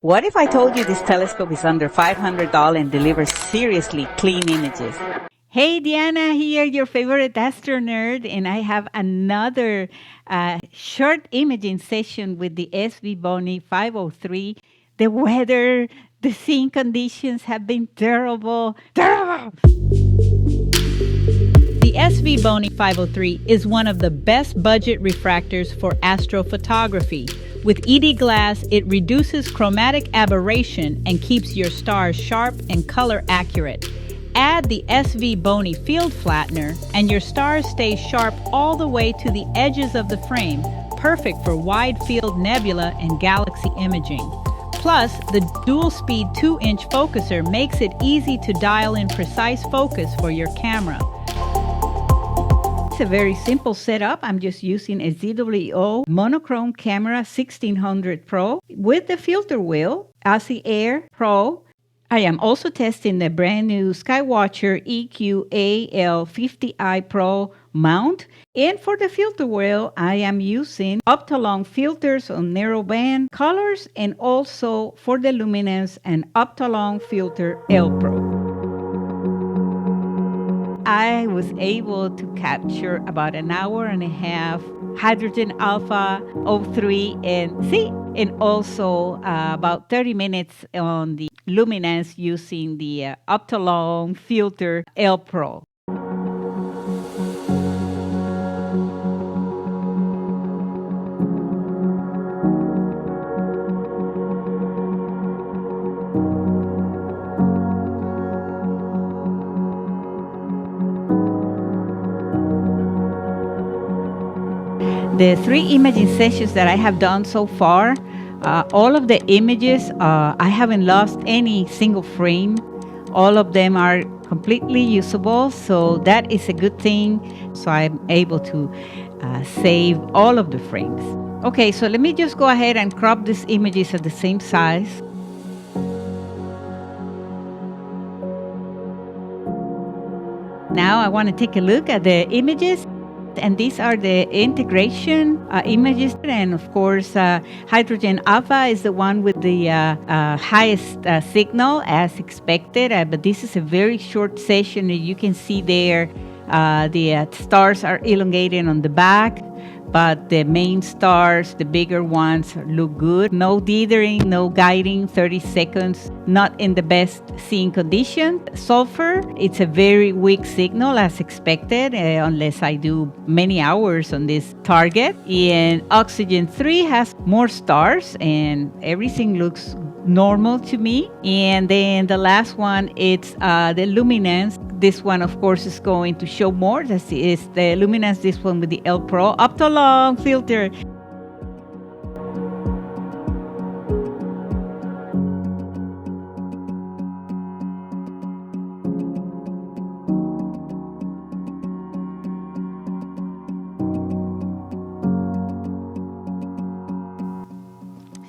What if I told you this telescope is under $500 and delivers seriously clean images? Hey, Diana here, your favorite Astro-Nerd, and I have another short imaging session with the SVBony 503. The weather, the scene conditions have been terrible. The SVBony 503 is one of the best budget refractors for astrophotography. With ED glass, it reduces chromatic aberration and keeps your stars sharp and color accurate. Add the SVBony field flattener and your stars stay sharp all the way to the edges of the frame, perfect for wide field nebula and galaxy imaging. Plus, the dual-speed 2-inch focuser makes it easy to dial in precise focus for your camera. It's a very simple setup. I'm just using a ZWO monochrome camera 1600 Pro with the filter wheel, Aussie Air Pro. I am also testing the brand new Skywatcher EQ-AL50i Pro mount. And for the filter wheel, I am using Optolong filters on narrowband colors, and also for the luminance an Optolong filter L Pro. I was able to capture about an hour and a half hydrogen alpha O3 and also about 30 minutes on the luminance using the Optolong filter L Pro. The 3 imaging sessions that I have done so far, all of the images, I haven't lost any single frame. All of them are completely usable, so that is a good thing. So I'm able to save all of the frames. Okay, so let me just go ahead and crop these images at the same size. Now I want to take a look at the images. And these are the integration images. And of course, hydrogen alpha is the one with the highest signal as expected. But this is a very short session. You can see there the stars are elongated on the back. But the main stars, the bigger ones, look good. No dithering, no guiding, 30 seconds, not in the best seeing condition. Sulfur, it's a very weak signal as expected, unless I do many hours on this target. And oxygen 3 has more stars and everything looks normal to me. And then the last one, it's the luminance. This one, of course, is going to show more. This is the luminance, this one with the L Pro Optolong filter.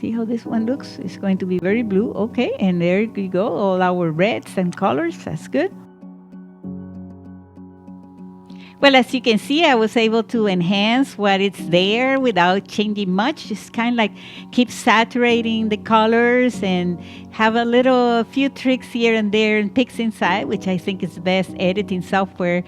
See how this one looks? It's going to be very blue. Okay, and there you go. All our reds and colors. That's good. Well, as you can see, I was able to enhance what it's there without changing much. Just kind of like keep saturating the colors and have a few tricks here and there in Pixinsight, which I think is the best editing software.